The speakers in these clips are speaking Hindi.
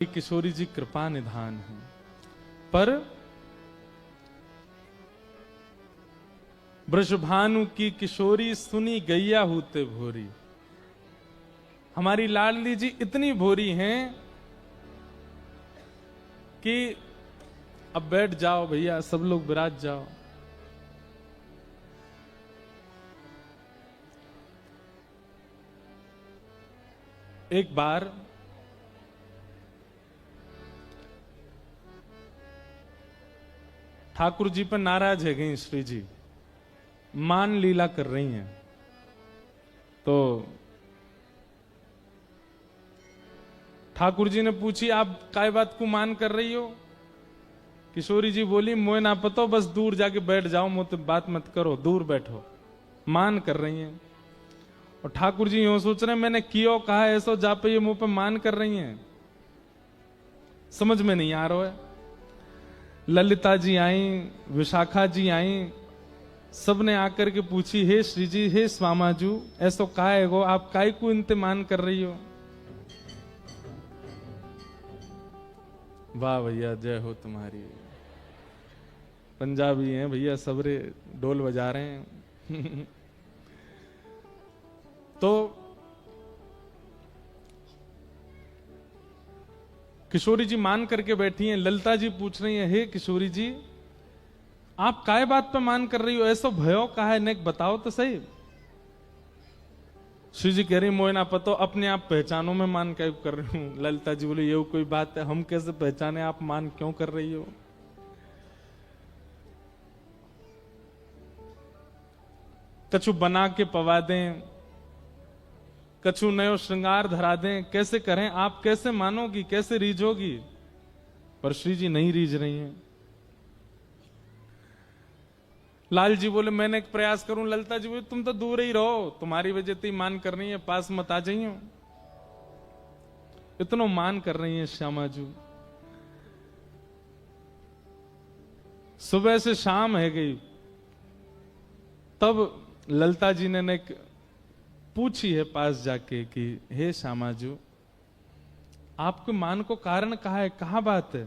किशोरी जी कृपा निधान है। पर ब्रजभानु की किशोरी सुनी गैया होते भोरी। हमारी लाडली जी इतनी भोरी हैं कि अब बैठ जाओ भैया, सब लोग विराज जाओ। एक बार ठाकुर जी पर नाराज है गई श्री जी, मान लीला कर रही हैं। तो ठाकुर जी ने पूछी, आप काय बात को मान कर रही हो? किशोरी जी बोली, मोए ना पतो, बस दूर जाके बैठ जाओ, मुझसे बात मत करो, दूर बैठो। मान कर रही हैं। और ठाकुर जी यूं सोच रहे हैं, मैंने कियो कहा ऐसो जा पे ये मुंह पे मान कर रही हैं, समझ में नहीं आ रहा है। ललिता जी आई, विशाखा जी आई, सबने आकर के पूछी, हे श्री जी, हे स्वामाजू, ऐसो कहा है गो, आप काय को इनते मान कर रही हो? वाह भैया, जय हो तुम्हारी। पंजाबी हैं भैया, सबरे ढोल बजा रहे हैं। तो किशोरी जी मान करके बैठी हैं। ललिता जी पूछ रही हैं, हे किशोरी जी, आप काय बात पे मान कर रही हो? ऐसो भयो कहा है, नेक बताओ तो सही। श्री जी कह रही, मोए ना पतो, अपने आप पहचानो में मान क्या कर रही हूं। ललिता जी बोले, ये कोई बात है, हम कैसे पहचाने आप मान क्यों कर रही हो? कछु बना के पवा दें, कछु नयो श्रृंगार धरा दें, कैसे करें? आप कैसे मानोगी, कैसे रीझोगी? पर श्री जी नहीं रीझ रही हैं। लाल जी बोले, मैंने एक प्रयास करूं। ललिता जी बोले, तुम तो दूर ही रहो, तुम्हारी वजह से मान कर रही है, पास मत आ जाइयो। इतना मान कर रही है श्यामाजू। सुबह से शाम है गई, तब ललिता जी ने पूछी है पास जाके कि हे श्यामाजू, आपके मान को कारण कहा है, कहा बात है?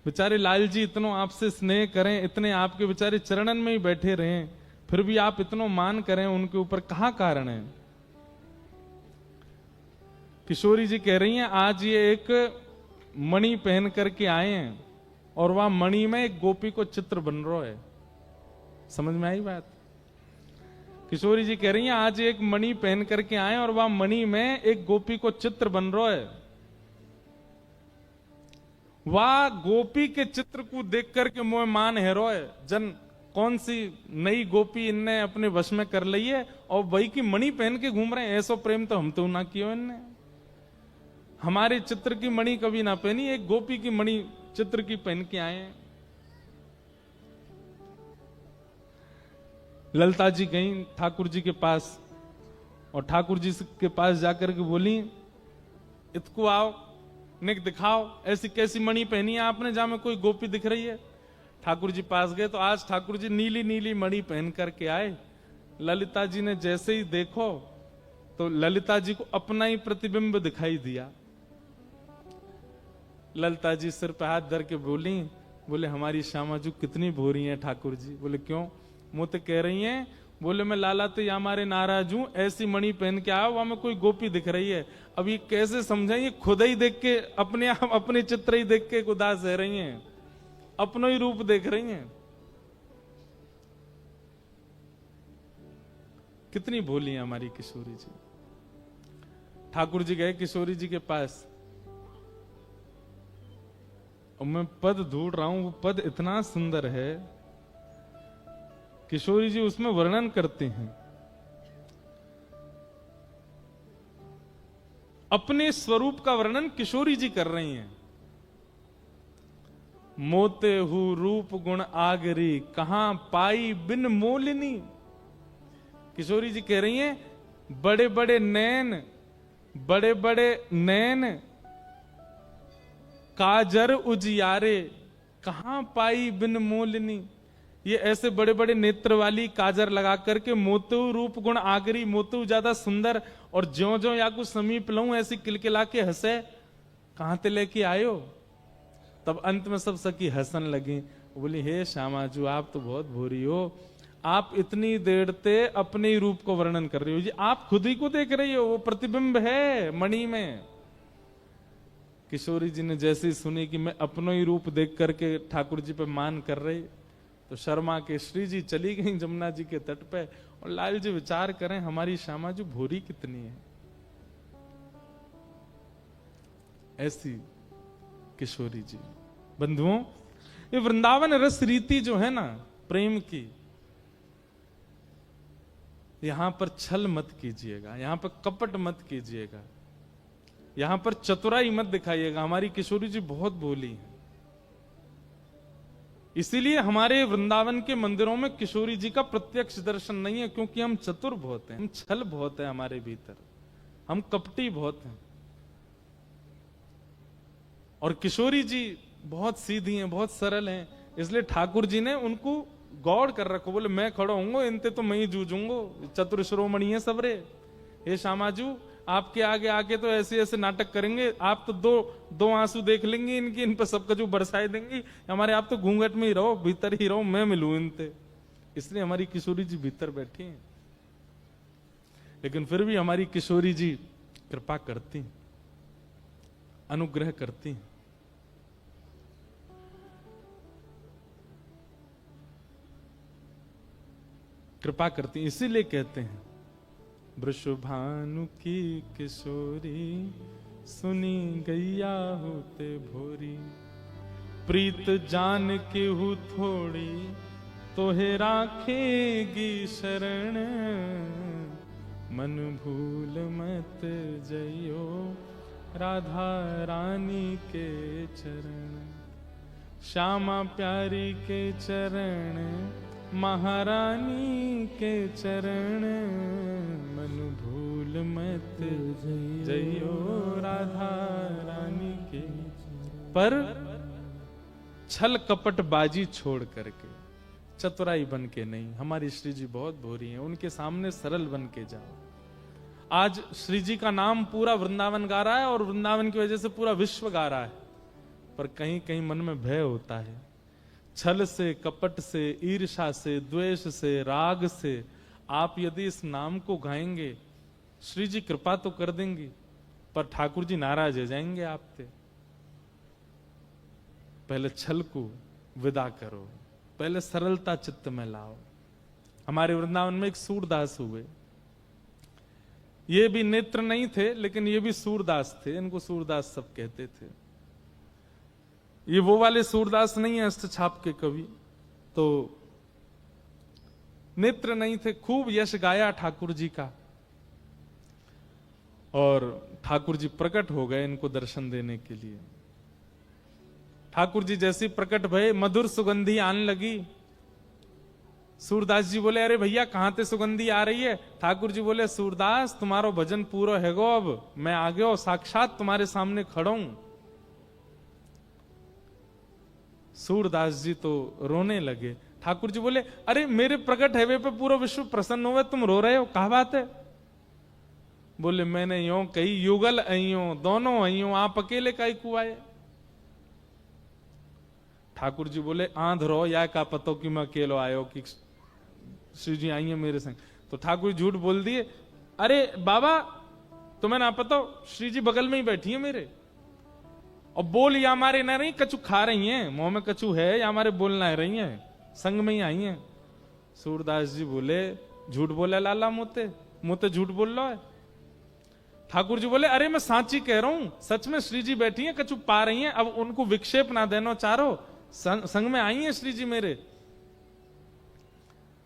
बेचारे लाल जी इतनो आपसे स्नेह करें, इतने आपके बेचारे चरणन में ही बैठे रहें, फिर भी आप इतनो मान करें उनके ऊपर, कहा कारण है? किशोरी जी कह रही हैं, आज ये एक मणि पहन करके आए हैं और वह मणि में एक गोपी को चित्र बन रहा है। समझ में आई बात? किशोरी जी कह रही हैं, आज एक मणि पहन करके आए और वह मणि में एक गोपी को चित्र बन रहा है। वह गोपी के चित्र को देख करके मोह मान हेरो है, जन कौन सी नई गोपी इनने अपने वश में कर ली है और वही की मणि पहन के घूम रहे हैं। ऐसो प्रेम तो हम तो ना कियो इनने। हमारे चित्र की मणि कभी ना पहनी, एक गोपी की मणि चित्र की पहन के आए हैं। ललिता जी गई ठाकुर जी के पास और ठाकुर जी के पास जाकर के बोली, इतको आओ, निक दिखाओ, ऐसी कैसी मणि पहनी है आपने जहां में कोई गोपी दिख रही है? ठाकुर जी पास गए तो आज ठाकुर जी नीली नीली मणि पहन करके आए। ललिता जी ने जैसे ही देखो तो ललिता जी को अपना ही प्रतिबिंब दिखाई दिया। ललिता जी सिर पे हाथ धर के बोले हमारी श्यामाजू कितनी भोरी है ठाकुर जी। बोले क्यों? मुझे कह रही हैं, बोले मैं लाला तो या हमारे नाराज हूं, ऐसी मणि पहन के आओ, वहां में कोई गोपी दिख रही है। अब ये कैसे समझाएं? ये खुद ही देख के अपने आप अपने चित्र ही देख के उदास रह रही हैं, अपनो ही रूप देख रही हैं। कितनी भोली है हमारी किशोरी जी। ठाकुर जी गए किशोरी जी के पास और मैं पद ढूंढ रहा हूं, वो पद इतना सुंदर है। किशोरी जी उसमें वर्णन करते हैं, अपने स्वरूप का वर्णन किशोरी जी कर रही हैं। मोते हु रूप गुण आगरी, कहां पाई बिन मोलिनी। किशोरी जी कह रही हैं, बड़े बड़े नैन काजर उजियारे, कहां पाई बिन मोलिनी। ये ऐसे बड़े बड़े नेत्र वाली काजर लगा करके, मोतु रूप गुण आगरी, मोतु ज्यादा सुंदर, और ज्यो ज्यो या कुछ समीप लऊं ऐसी किलकिला के हंसे। कहां ते लेके आयो? तब अंत में सब सखी हंसन लगी, बोली हे श्यामाजू आप तो बहुत भोरी हो, आप इतनी देर ते अपने ही रूप को वर्णन कर रही हो जी, आप खुद ही को देख रही हो, वो प्रतिबिंब है मणि में। किशोरी जी ने जैसे ही सुनी कि मैं अपना ही रूप देख करके ठाकुर जी पे मान कर रही, तो शर्मा के श्री जी चली गई जमुना जी के तट पे। और लाल जी विचार करें हमारी श्यामा जी भोरी कितनी है। ऐसी किशोरी जी। बंधुओं, ये वृंदावन रस रीति जो है ना प्रेम की, यहां पर छल मत कीजिएगा, यहां पर कपट मत कीजिएगा, यहां पर चतुराई मत दिखाइएगा। हमारी किशोरी जी बहुत भोली है, इसीलिए हमारे वृंदावन के मंदिरों में किशोरी जी का प्रत्यक्ष दर्शन नहीं है, क्योंकि हम चतुर बहुत हैं, हम छल बहुत है हमारे भीतर, हम कपटी बहुत हैं। और किशोरी जी बहुत सीधी हैं, बहुत सरल हैं, इसलिए ठाकुर जी ने उनको गौड़ कर रखो। बोले मैं खड़ा हूंगा, इनते तो मैं ही जूझूंगो, चतुर शिरोमणि है सबरे। हे श्यामाजू आपके आगे आके तो ऐसे ऐसे नाटक करेंगे, आप तो दो आंसू देख लेंगे इनके, इन पर सबका जो बरसाए देंगी, हमारे आप तो घूंघट में ही रहो, भीतर ही रहो, मैं मिलूं इनते। इसलिए हमारी किशोरी जी भीतर बैठी हैं, लेकिन फिर भी हमारी किशोरी जी कृपा करती, अनुग्रह करती। कृपा करती, इसीलिए कहते हैं वृषभानु की किशोरी सुनी गैया होते भोरी, प्रीत जान के हु थोड़ी तोहे राखेगी शरण, मन भूल मत जइयो राधा रानी के चरण, श्यामा प्यारी के चरण, महारानी के चरण, मन भूल मत जइयो राधा रानी के। पर छल कपट बाजी छोड़ करके, चतुराई बन के नहीं। हमारी श्री जी बहुत भोरी हैं, उनके सामने सरल बन के जाओ। आज श्री जी का नाम पूरा वृंदावन गा रहा है, और वृंदावन की वजह से पूरा विश्व गा रहा है, पर कहीं कहीं मन में भय होता है। छल से, कपट से, ईर्ष्या से, द्वेष से, राग से आप यदि इस नाम को गाएंगे, श्री जी कृपा तो कर देंगी, पर ठाकुर जी नाराज हो जाएंगे आपसे। पहले छल को विदा करो, पहले सरलता चित्त में लाओ। हमारे वृंदावन में एक सूरदास हुए, ये भी नेत्र नहीं थे, लेकिन ये भी सूरदास थे, इनको सूरदास सब कहते थे। ये वो वाले सूरदास नहीं है हस्तछाप के कवि, तो नेत्र नहीं थे, खूब यश गाया ठाकुर जी का, और ठाकुर जी प्रकट हो गए इनको दर्शन देने के लिए। ठाकुर जी जैसे प्रकट भये, मधुर सुगंधी आने लगी। सूरदास जी बोले अरे भैया कहां से सुगंधी आ रही है? ठाकुर जी बोले सूरदास तुम्हारो भजन पूरा है गो, अब मैं आ गयो, साक्षात तुम्हारे सामने खड़ा हूं। सूरदास जी तो रोने लगे। ठाकुर जी बोले अरे मेरे प्रकट हैवे पे पूरा विश्व प्रसन्न हुआ, तुम रो रहे हो, क्या बात है? बोले मैंने यो कही युगल अइयो, दोनों अइयो, आप अकेले काई को आए? ठाकुर जी बोले आंध रो या का पतो कि मैं अकेलो आयो कि श्री जी आई है मेरे संग। तो ठाकुर जी झूठ बोल दिए, अरे बाबा तुम्हें ना पता, श्री जी बगल में ही बैठी है मेरे, और बोल या हमारे ना रही, कछु खा रही हैं, मुंह में कछु है या हमारे बोलना है रही हैं, संग में ही आई हैं। सूरदास जी बोले झूठ बोला लाला, मुते झूठ बोल रहा है। ठाकुर जी बोले अरे मैं सांची कह रहा हूं, सच में श्री जी बैठी हैं, कछु पा रही हैं, अब उनको विक्षेप ना देना चारो, संग में आई हैं श्री जी मेरे।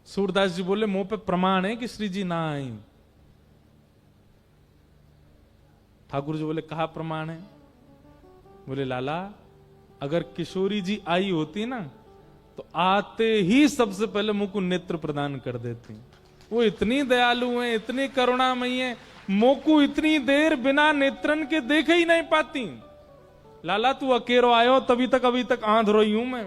सूरदास जी बोले मुंह पे प्रमाण है कि श्री जी ना आई। ठाकुर जी बोले कहा प्रमाण है? बोले लाला अगर किशोरी जी आई होती ना तो आते ही सबसे पहले मुंह को नेत्र प्रदान कर देती। वो इतनी दयालु हैं, इतनी करुणामयी हैं, मुंह को इतनी देर बिना नेत्रन के देखे ही नहीं पाती। लाला तू अकेलो आयो तभी तक, अभी तक आंध रोई हूं मैं।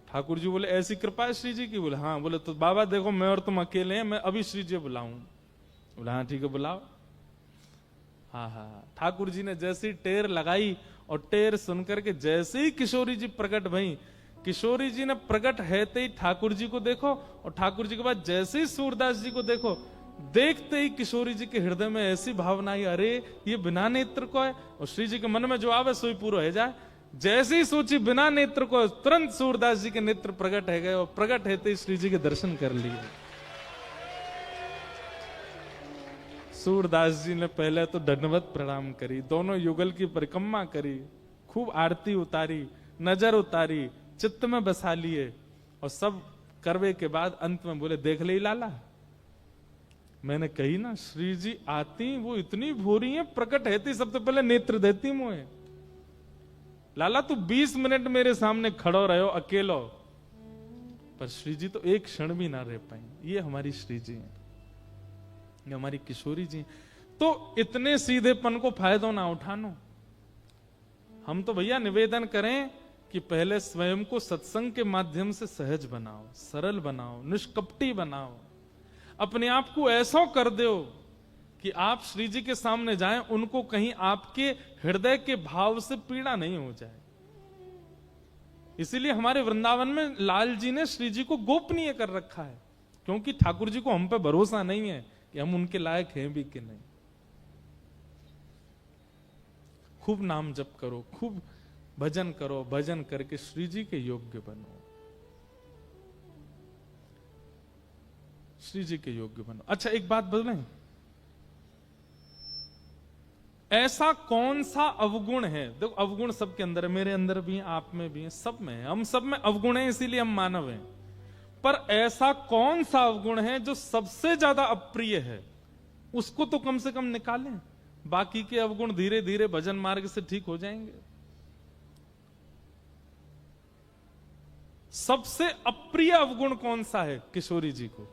ठाकुर जी बोले ऐसी कृपा है श्री जी की? बोले हाँ। बोले तो बाबा देखो मैं और तुम अकेले हैं, मैं अभी श्री जी बुलाऊं। बोला हाँ ठीक है बुलाओ। हाँ हाँ, ठाकुर जी ने जैसी टेर लगाई और टेर सुनकर के जैसे ही किशोरी जी प्रकट भई, किशोरी जी ने प्रकट हैते ही ठाकुर जी को देखो, और ठाकुर जी के बाद जैसे ही सूरदास जी को देखो, देखते ही किशोरी जी के हृदय में ऐसी भावना आई, अरे ये बिना नेत्र को है, और श्री जी के मन में जो आवे सोई पूरा हो जाए। जैसे ही सोची बिना नेत्र को, तुरंत सूरदास जी के नेत्र प्रकट है गए, और प्रकट हैते ही श्री जी के दर्शन कर लिए। सूरदास जी ने पहले तो दंडवत प्रणाम करी, दोनों युगल की परिक्रमा करी, खूब आरती उतारी, नजर उतारी, चित्त में बसा लिए, और सब करवे के बाद अंत में बोले, देख ले लाला, मैंने कही ना श्री जी आती वो इतनी भूरी है, प्रकट हैती सबसे पहले नेत्र देती मुझे। लाला तू 20 मिनट मेरे सामने खड़ो रहो अकेलो, पर श्री जी तो एक क्षण भी ना रह पाई। ये हमारी श्री जी है, ये हमारी किशोरी जी। तो इतने सीधेपन को फायदा ना उठानो। हम तो भैया निवेदन करें कि पहले स्वयं को सत्संग के माध्यम से सहज बनाओ, सरल बनाओ, निष्कपटी बनाओ, अपने आप को ऐसा कर दो कि आप श्री जी के सामने जाएं, उनको कहीं आपके हृदय के भाव से पीड़ा नहीं हो जाए। इसीलिए हमारे वृंदावन में लाल जी ने श्री जी को गोपनीय कर रखा है, क्योंकि ठाकुर जी को हम पे भरोसा नहीं है कि हम उनके लायक हैं भी कि नहीं। खूब नाम जप करो, खूब भजन करो, भजन करके श्री जी के योग्य बनो, श्री जी के योग्य बनो। अच्छा एक बात बोलें, ऐसा कौन सा अवगुण है, देखो अवगुण सबके अंदर है, मेरे अंदर भी है, आप में भी है, सब में है, हम सब में अवगुण है, इसीलिए हम मानव हैं। पर ऐसा कौन सा अवगुण है जो सबसे ज्यादा अप्रिय है, उसको तो कम से कम निकालें, बाकी के अवगुण धीरे धीरे भजन मार्ग से ठीक हो जाएंगे। सबसे अप्रिय अवगुण कौन सा है किशोरी जी को?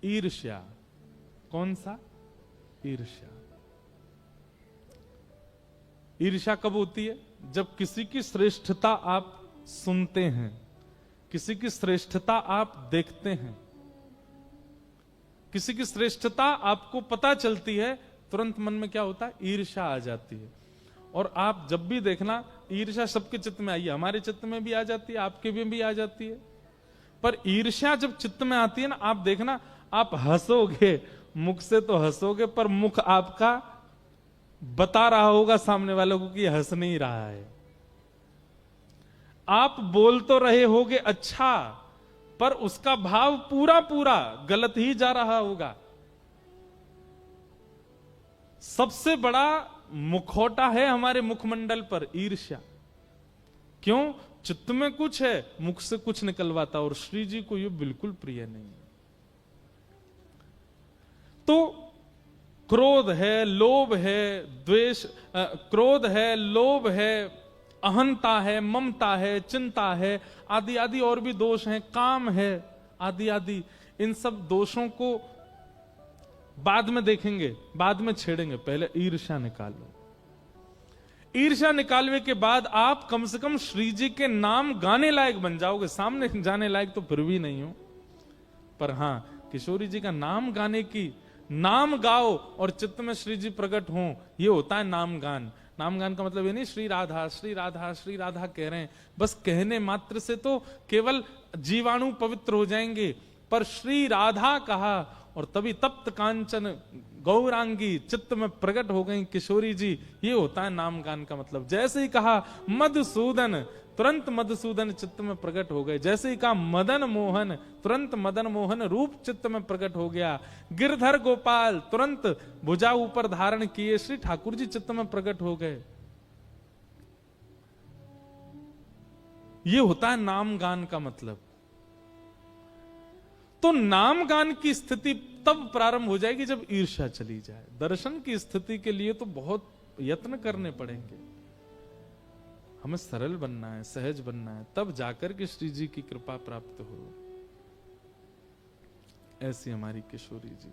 ईर्ष्या। कौन सा? ईर्ष्या। ईर्ष्या कब होती है? जब किसी की श्रेष्ठता आप सुनते हैं, किसी की श्रेष्ठता आप देखते हैं, किसी की श्रेष्ठता आपको पता चलती है, तुरंत मन में क्या होता है? ईर्ष्या आ जाती है। और आप जब भी देखना, ईर्ष्या सबके चित्त में आई है, हमारे चित्त में भी आ जाती है, आपके भी आ जाती है। पर ईर्ष्या जब चित्त में आती है ना, आप देखना, आप हंसोगे, मुख से तो हंसोगे, पर मुख आपका बता रहा होगा सामने वालों को कि हंस नहीं रहा है। आप बोल तो रहे होगे अच्छा, पर उसका भाव पूरा पूरा गलत ही जा रहा होगा। सबसे बड़ा मुखौटा है हमारे मुखमंडल पर ईर्ष्या। क्यों? चित्त में कुछ है, मुख से कुछ निकलवाता, और श्री जी को ये बिल्कुल प्रिय नहीं है। तो क्रोध है, लोभ है, द्वेष, क्रोध है, लोभ है, अहंता है, ममता है, चिंता है, आदि आदि और भी दोष हैं, काम है, आदि आदि। इन सब दोषों को बाद में देखेंगे, बाद में छेड़ेंगे, पहले ईर्ष्या निकालो। ईर्ष्या निकालने के बाद आप कम से कम श्री जी के नाम गाने लायक बन जाओगे। सामने जाने लायक तो फिर भी नहीं हो, पर हां, किशोरी जी का नाम गाने की, नाम गाओ और चित्त में श्री जी प्रकट हों, ये होता है नाम गान। नाम गान का मतलब ये नहीं श्री राधा श्री राधा श्री राधा कह रहे हैं, बस कहने मात्र से तो केवल जीवाणु पवित्र हो जाएंगे, पर श्री राधा कहा और तभी तप्त कांचन गौरांगी चित्त में प्रकट हो गई किशोरी जी, ये होता है नाम गान का मतलब। जैसे ही कहा मधुसूदन, तुरंत मधुसूदन चित्त में प्रकट हो गए। जैसे ही कहा मदन मोहन, तुरंत मदन मोहन रूप चित्त में प्रकट हो गया। गिरधर गोपाल, तुरंत भुजा ऊपर धारण किए श्री ठाकुर जी चित्त में प्रकट हो गए। ये होता है नाम गान का मतलब। तो नाम गान की स्थिति तब प्रारंभ हो जाएगी जब ईर्ष्या चली जाए। दर्शन की स्थिति के लिए तो बहुत यत्न करने पड़ेंगे, हमें सरल बनना है, सहज बनना है, तब जाकर के श्री जी की कृपा प्राप्त हो। ऐसी हमारी किशोरी जी।